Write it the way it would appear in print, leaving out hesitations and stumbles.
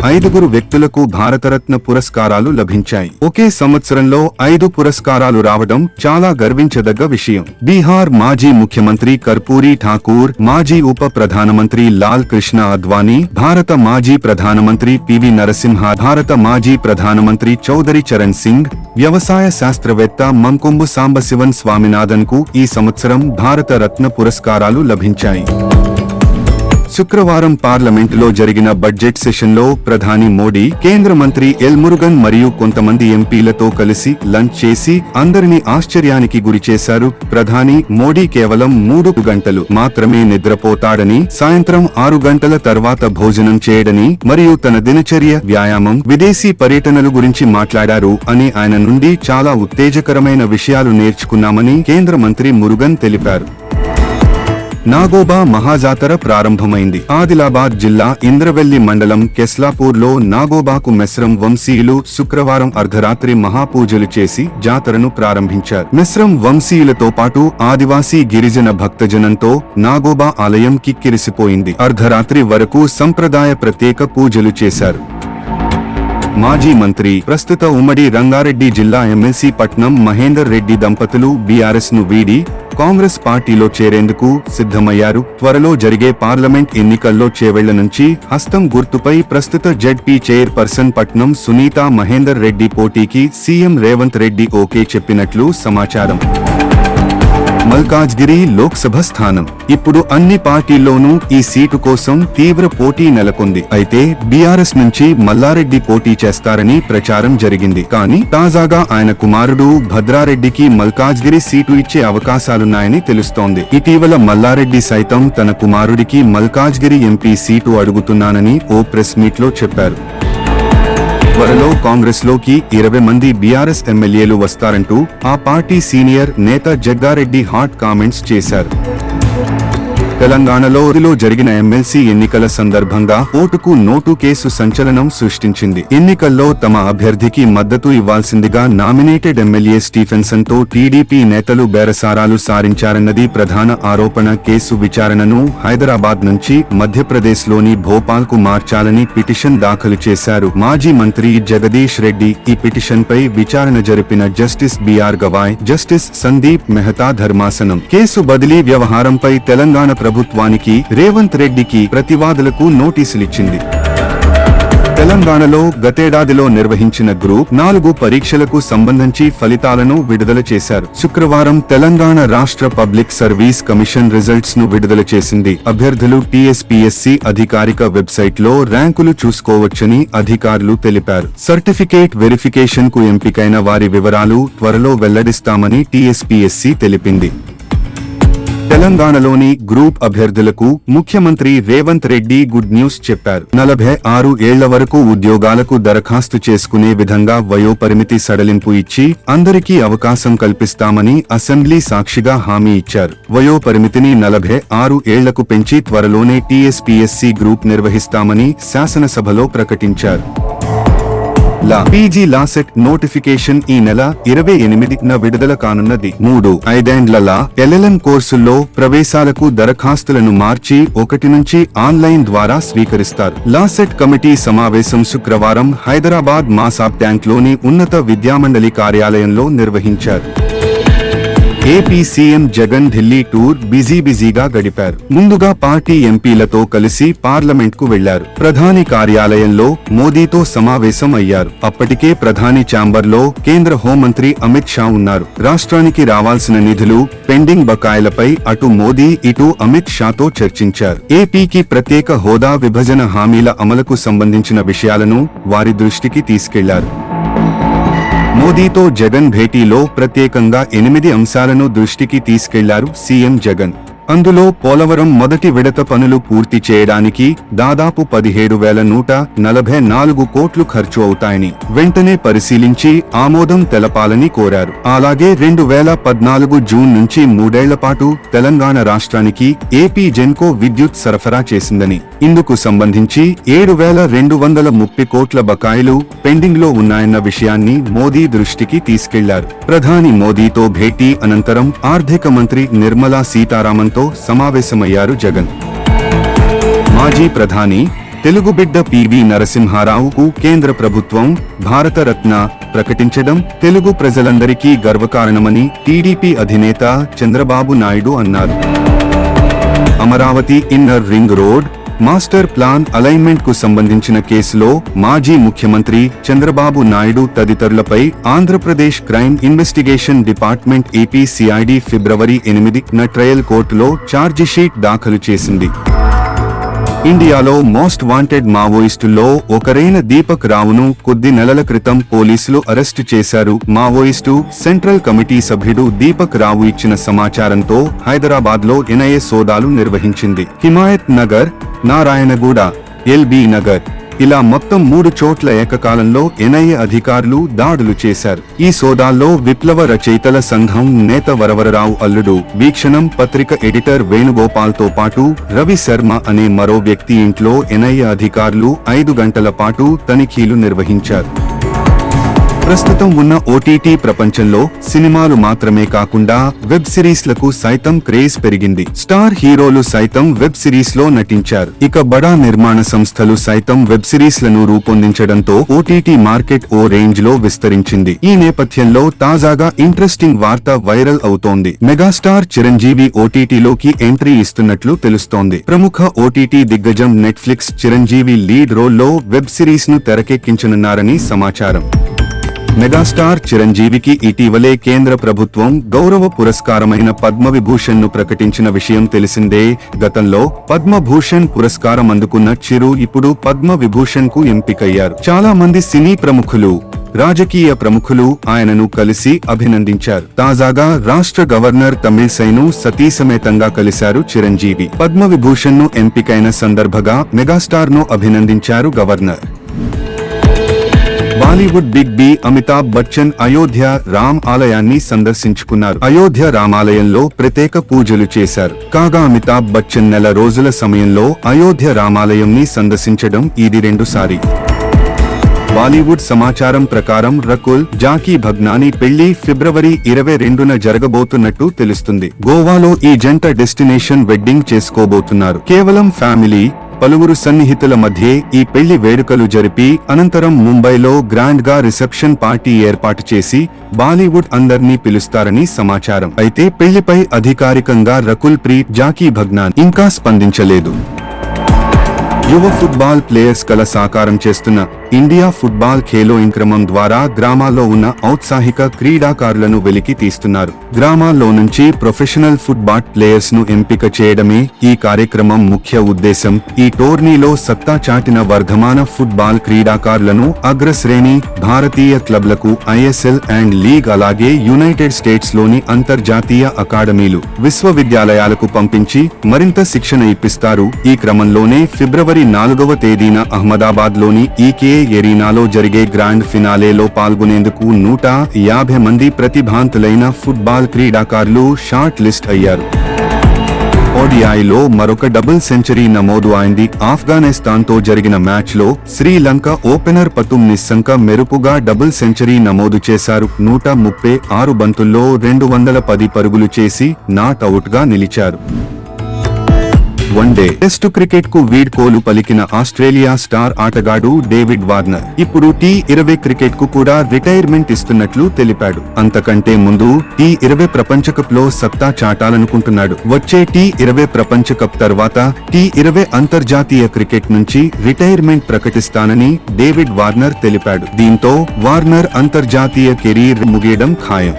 5 వ్యక్తులకు భారతరత్న పురస్కారాలు లభించాయి. ఒకే సంవత్సరంలో 5 పురస్కారాలు రావడం చాలా గర్వించదగ్గ విషయం. బీహార్ మాజీ ముఖ్యమంత్రి కర్పూరీ ఠాకూర్, మాజీ ఉప ప్రధానమంత్రి లాల్ కృష్ణ అద్వానీ, భారత మాజీ ప్రధానమంత్రి పివి నరసింహ, భారత మాజీ ప్రధానమంత్రి చౌదరి చరణ్ సింగ్, వ్యవసాయ శాస్త్రవేత్త మంకొంబు సాంబశివన్ స్వామినాథన్ కు ఈ సంవత్సరం భారత రత్న పురస్కారాలు లభించాయి. శుక్రవారం పార్లమెంటులో జరిగిన బడ్జెట్ సెషన్లో ప్రధాని మోడీ, కేంద్ర మంత్రి ఎల్ మురుగన్ మరియు కొంతమంది ఎంపీలతో కలిసి లంచ్ చేసి అందరినీ ఆశ్చర్యానికి గురిచేశారు. ప్రధాని మోడీ కేవలం 3 గంటలు మాత్రమే నిద్రపోతాడని, సాయంత్రం 6 గంటల తర్వాత భోజనం చేయడని మరియు తన దినచర్య, వ్యాయామం, విదేశీ పర్యటనలు గురించి మాట్లాడారు అని ఆయన నుండి చాలా ఉత్తేజకరమైన విషయాలు నేర్చుకున్నామని కేంద్ర మంత్రి మురుగన్ తెలిపారు. నాగోబా మహాజాతర ప్రారంభమైంది. ఆదిలాబాద్ జిల్లా ఇంద్రవెల్లి మండలం కెస్లాపూర్లో నాగోబాకు మెస్రం వంశీయులు శుక్రవారం అర్ధరాత్రి మహాపూజలు చేసి జాతరను ప్రారంభించారు. మెస్రం వంశీయులతో పాటు ఆదివాసీ గిరిజన భక్తజనంతో నాగోబా ఆలయం కిక్కిరిసిపోయింది. అర్ధరాత్రి వరకు సంప్రదాయ ప్రత్యేక పూజలు చేశారు. మాజీ మంత్రి, ప్రస్తుత ఉమ్మడి రంగారెడ్డి జిల్లా ఎమ్మెల్సీ పట్నం మహేందర్ రెడ్డి దంపతులు బీఆర్ఎస్ ను వీడి కాంగ్రెస్ పార్టీలో చేరేందుకు సిద్ధమయ్యారు. త్వరలో జరిగే పార్లమెంట్ ఎన్నికల్లో చేవెళ్ల నుంచి హస్తం గుర్తుపై ప్రస్తుత జెడ్పీ చైర్పర్సన్ పట్నం సునీతా మహేందర్ రెడ్డి పోటీకి సీఎం రేవంత్ రెడ్డి ఓకే చెప్పినట్లు సమాచారం. మల్కాజ్గిరి లోక్సభ స్థానం. ఇప్పుడు అన్ని పార్టీల్లోనూ ఈ సీటు కోసం తీవ్ర పోటీ నెలకొంది. అయితే బీఆర్ఎస్ నుంచి మల్లారెడ్డి పోటీ చేస్తారని ప్రచారం జరిగింది. కానీ తాజాగా ఆయన కుమారుడు భద్రారెడ్డికి మల్కాజ్గిరి సీటు ఇచ్చే అవకాశాలున్నాయని తెలుస్తోంది. ఇటీవల మల్లారెడ్డి సైతం తన కుమారుడికి మల్కాజ్గిరి ఎంపీ సీటు అడుగుతున్నానని ఓ ప్రెస్ మీట్లో చెప్పారు. త్వరలో కాంగ్రెస్ లోకి 20 మంది బీఆర్ఎస్ ఎమ్మెల్యేలు వస్తారంటూ ఆ పార్టీ సీనియర్ నేత జగ్గారెడ్డి హాట్ కామెంట్స్ చేశారు. తెలంగాణలో జరిగిన ఎమ్మెల్సీ ఎన్నికల సందర్భంగా ఓటుకు నోటు కేసు సంచలనం సృష్టించింది. ఎన్నికల్లో తమ అభ్యర్థికి మద్దతు ఇవ్వాల్సిందిగా నామినేటెడ్ ఎమ్మెల్యే స్టీఫెన్సన్ తో టీడీపీ నేతలు బేరసారాలు సారించారన్నది ప్రధాన ఆరోపణ. కేసు విచారణను హైదరాబాద్ నుంచి మధ్యప్రదేశ్ లోని భోపాల్ కు మార్చాలని పిటిషన్ దాఖలు చేశారు. మాజీ మంత్రి జగదీష్ రెడ్డి ఈ పిటిషన్ పై విచారణ జరిపిన justice BR Gavai, justice Sandeep Mehta ధర్మాసనం కేసు బదిలీ వ్యవహారంపై తెలంగాణ ప్రభుత్వానికి, రేవంత్ రెడ్డికి, ప్రతివాదులకు నోటీసులిచ్చింది. తెలంగాణలో గతేడాదిలో నిర్వహించిన గ్రూప్ 4 పరీక్షలకు సంబంధించి ఫలితాలను విడుదల చేశారు. శుక్రవారం తెలంగాణ రాష్ట్ర పబ్లిక్ సర్వీస్ కమిషన్ రిజల్ట్స్ ను విడుదల చేసింది. అభ్యర్థులు టీఎస్పీఎస్సీ అధికారిక వెబ్సైట్ లో ర్యాంకులు చూసుకోవచ్చని అధికారులు తెలిపారు. సర్టిఫికేట్ వెరిఫికేషన్ కు ఎంపికైన వారి వివరాలు త్వరలో వెల్లడిస్తామని టీఎస్పీఎస్సీ తెలిపింది. తెలంగాణలోని గ్రూప్ అభ్యర్థులకు ముఖ్యమంత్రి రేవంత్ రెడ్డి గుడ్ న్యూస్ చెప్పారు. 46 ఏళ్ల వరకు ఉద్యోగాలకు దరఖాస్తు చేసుకునే విధంగా వయోపరిమితి సడలింపు ఇచ్చి అందరికీ అవకాశం కల్పిస్తామని అసెంబ్లీ సాక్షిగా హామీ ఇచ్చారు. వయోపరిమితిని 46 ఏళ్లకు పెంచి త్వరలోనే టీఎస్పీఎస్సీ గ్రూప్ నిర్వహిస్తామని శాసనసభలో ప్రకటించారు. పీజీ లాసెట్ నోటిఫికేషన్ ఈ నెల 28న విడుదల కానున్నది. 3-5 ఎల్ఎల్ఎం కోర్సుల్లో ప్రవేశాలకు దరఖాస్తులను మార్చి 1 నుంచి ఆన్లైన్ ద్వారా స్వీకరిస్తారు. లాసెట్ కమిటీ సమావేశం శుక్రవారం హైదరాబాద్ మాసాబ్ ట్యాంక్ లోని ఉన్నత విద్యామండలి కార్యాలయంలో నిర్వహించారు. AP CM Jagan Delhi tour బిజీగా గడిపారు. ముందుగా పార్టీ ఎంపీలతో కలిసి పార్లమెంట్ కు వెళ్లారు. ప్రధాని కార్యాలయంలో మోదీతో సమావేశం అయ్యారు. అప్పటికే ప్రధాని ఛాంబర్ లో కేంద్ర హోంమంత్రి అమిత్ షా ఉన్నారు. రాష్ట్రానికి రావాల్సిన నిధులు, పెండింగ్ బకాయిలపై అటు మోదీ ఇటు అమిత్ షాతో చర్చించారు. ఏపీకి ప్రత్యేక హోదా, విభజన హామీల అమలుకు సంబంధించిన విషయాలను వారి దృష్టికి తీసుకెళ్లారు. మోదీతో జగన్ భేటీలో ప్రత్యేకంగా 8 అంశాలను దృష్టికి తీసుకెళ్లారు సీఎం జగన్. అందులో పోలవరం మొదటి విడత పనులు పూర్తి చేయడానికి దాదాపు 17,144 కోట్లు ఖర్చు అవుతాయని వెంటనే పరిశీలించి ఆమోదం తెలపాలని కోరారు. అలాగే 2014 జూన్ నుంచి 3 ఏళ్ల పాటు తెలంగాణ రాష్ట్రానికి ఏపీ జెన్కో విద్యుత్ సరఫరా చేసిందని, ఇందుకు సంబంధించి 7,230 కోట్ల బకాయిలు పెండింగ్ లో ఉన్నాయన్న విషయాన్ని మోదీ దృష్టికి తీసుకెళ్లారు. ప్రధాని మోదీతో భేటీ అనంతరం ఆర్థిక మంత్రి నిర్మలా సీతారామన్ తో సమావేశమయ్యారు జగన్. మాజీ ప్రధాని, తెలుగు బిడ్డ పివి నరసింహారావుకు కేంద్ర ప్రభుత్వం భారతరత్న ప్రకటించడం తెలుగు ప్రజలందరికీ గర్వకారణమని టీడీపీ అధినేత చంద్రబాబు నాయుడు అన్నారు. Amaravati inner ring road master plan alignment కు సంబంధించిన కేసులో మాజీ ముఖ్యమంత్రి చంద్రబాబు నాయుడు తదితరులపై Andhra Pradesh crime investigation department AP CID ఫిబ్రవరి 8న ట్రయల్ కోర్టులో ఛార్జిషీట్ దాఖలు చేసింది. ఇండియాలో మోస్ట్ వాంటెడ్ మావోయిస్టుల్లో ఒకరైన దీపక్ రావును కొద్ది నెలల క్రితం పోలీసులు అరెస్టు చేశారు. మావోయిస్టు సెంట్రల్ కమిటీ సభ్యుడు దీపక్ రావు ఇచ్చిన సమాచారంతో హైదరాబాద్లో ఎన్ఐఏ సోదాలు నిర్వహించింది. హిమాయత్ నగర్, నారాయణగూడ, ఎల్బీ నగర్ ఇలా మొత్తం 3 చోట్ల ఏకకాలంలో ఎన్ఐఏ అధికారులు దాడులు చేశారు. ఈ సోదాల్లో విప్లవ రచయితల సంఘం నేత వరవరరావు అల్లుడు, వీక్షణం పత్రిక ఎడిటర్ వేణుగోపాల్ తో పాటు రవి శర్మ అనే మరో వ్యక్తి ఇంట్లో ఎన్ఐఏ అధికారులు 5 గంటల పాటు తనిఖీలు నిర్వహించారు. ప్రస్తుతం ఉన్న ఓటీటీ ప్రపంచంలో సినిమాలు మాత్రమే కాకుండా వెబ్ సిరీస్లకు సైతం క్రేజ్ పెరిగింది. స్టార్ హీరోలు సైతం వెబ్ సిరీస్ లో నటించారు. ఇక బడా నిర్మాణ సంస్థలు సైతం వెబ్ సిరీస్ లను రూపొందించడంతో ఓటీటీ మార్కెట్ ఓ రేంజ్ లో విస్తరించింది. ఈ నేపథ్యంలో తాజాగా ఇంట్రెస్టింగ్ వార్త వైరల్ అవుతోంది. మెగాస్టార్ చిరంజీవి ఓటీటీలోకి ఎంట్రీ ఇస్తున్నట్లు తెలుస్తోంది. ప్రముఖ ఓటీటీ దిగ్గజం నెట్ఫ్లిక్స్ చిరంజీవి లీడ్ రోల్లో వెబ్ సిరీస్ ను తెరకెక్కించనున్నారని సమాచారం. మెగాస్టార్ చిరంజీవికి ఇటీవలే కేంద్ర ప్రభుత్వం గౌరవ పురస్కారమైన పద్మవిభూషణ్ ను ప్రకటించిన విషయం తెలిసిందే. గతంలో పద్మభూషణ్ పురస్కారం అందుకున్న చిరు ఇప్పుడు పద్మవిభూషణ్ కు ఎంపికయ్యారు. చాలా మంది సినీ ప్రముఖులు, రాజకీయ ప్రముఖులు ఆయనను కలిసి అభినందించారు. తాజాగా రాష్ట్ర గవర్నర్ తమిళిసైను సతీసమేతంగా కలిశారు చిరంజీవి. పద్మవిభూషణ్ ను ఎంపికైన సందర్భంగా మెగాస్టార్ ను అభినందించారు గవర్నర్. బాలీవుడ్ బిగ్ బి అమితాబ్ బచ్చన్ అయోధ్య రామ్ ఆలయాన్ని సందర్శించుకున్నారు. అయోధ్య రామాలయంలో ప్రత్యేక పూజలు చేశారు. కాగా అమితాబ్ బచ్చన్ నెల రోజుల సమయంలో అయోధ్య రామాలయంని సందర్శించడం ఇది 2సారి. బాలీవుడ్ సమాచారం ప్రకారం రకుల్, జాకీ భగ్నాని పెళ్లి ఫిబ్రవరి 22న జరగబోతున్నట్టు తెలుస్తుంది. గోవాలో ఈ జంట డెస్టినేషన్ వెడ్డింగ్ చేసుకోబోతున్నారు. కేవలం ఫ్యామిలీ, పలువురు సన్నిహితుల మధ్య ఈ పెళ్లి వేడుకలు జరిపి అనంతరం ముంబైలో గ్రాండ్ గా రిసెప్షన్ పార్టీ ఏర్పాటు చేసి బాలీవుడ్ అందర్నీ పిలుస్తారని సమాచారం. అయితే పెళ్లిపై అధికారికంగా రకుల్ ప్రీత్, జాకీ భగ్నాన్ ఇంకా స్పందించలేదు. యువ ఫుట్బాల్ ప్లేయర్స్ కల సాకారం చేస్తున్న ఇండియా ఫుట్బాల్ ఖేలో ఇంక్రమం ద్వారా గ్రామాల్లో ఉన్న ఔత్సాహిక క్రీడాకారులను వెలికి తీస్తున్నారు. గ్రామాల్లో నుంచి ప్రొఫెషనల్ ఫుట్బాల్ ప్లేయర్స్ ను ఎంపిక చేయడమే ఈ కార్యక్రమం ముఖ్య ఉద్దేశం. ఈ టోర్నీలో సత్తా చాటిన వర్ధమాన ఫుట్బాల్ క్రీడాకారులను అగ్రశ్రేణి భారతీయ క్లబ్లకు ఐఎస్ఎల్ అండ్ లీగ్ అలాగే యునైటెడ్ స్టేట్స్ లోని అంతర్జాతీయ అకాడమీలు, విశ్వవిద్యాలయాలకు పంపించి మరింత శిక్షణ ఇప్పిస్తారు. ఈ క్రమంలోనే ఫిబ్రవరి 4వ తేదీన అహ్మదాబాద్ లోని ఈకే ఎరీనాలో జరిగే గ్రాండ్ ఫినాలేలో పాల్గొనేందుకు 150 మంది ప్రతిభాంతులైన ఫుట్బాల్ క్రీడాకారులు షార్ట్ లిస్ట్ అయ్యారు. ఓడిఐలో మరొక డబుల్ సెంచరీ నమోదు అయింది. ఆఫ్ఘనిస్తాన్ తో జరిగిన మ్యాచ్ లో శ్రీలంక ఓపెనర్ పతుమ్ నిస్సంక మెరుపుగా డబుల్ సెంచరీ నమోదు చేశారు. 136 బంతుల్లో 210 పరుగులు చేసి నాట్ అవుట్ గా నిలిచారు. వన్డే టెస్టు క్రికెట్ కు వీడ్కోలు పలికిన ఆస్ట్రేలియా స్టార్ ఆటగాడు డేవిడ్ వార్నర్ ఇప్పుడు టీ20 క్రికెట్ కు కూడా రిటైర్మెంట్ ఇస్తున్నట్లు తెలిపాడు. అంతకంటే ముందు టీ20 ప్రపంచ కప్ లో సత్తా చాటాలనుకుంటున్నాడు. వచ్చే టీ20 ప్రపంచ కప్ తర్వాత టీ20 అంతర్జాతీయ క్రికెట్ నుంచి రిటైర్మెంట్ ప్రకటిస్తానని డేవిడ్ వార్నర్ తెలిపాడు. దీంతో వార్నర్ అంతర్జాతీయ కెరీర్ ముగియడం ఖాయం.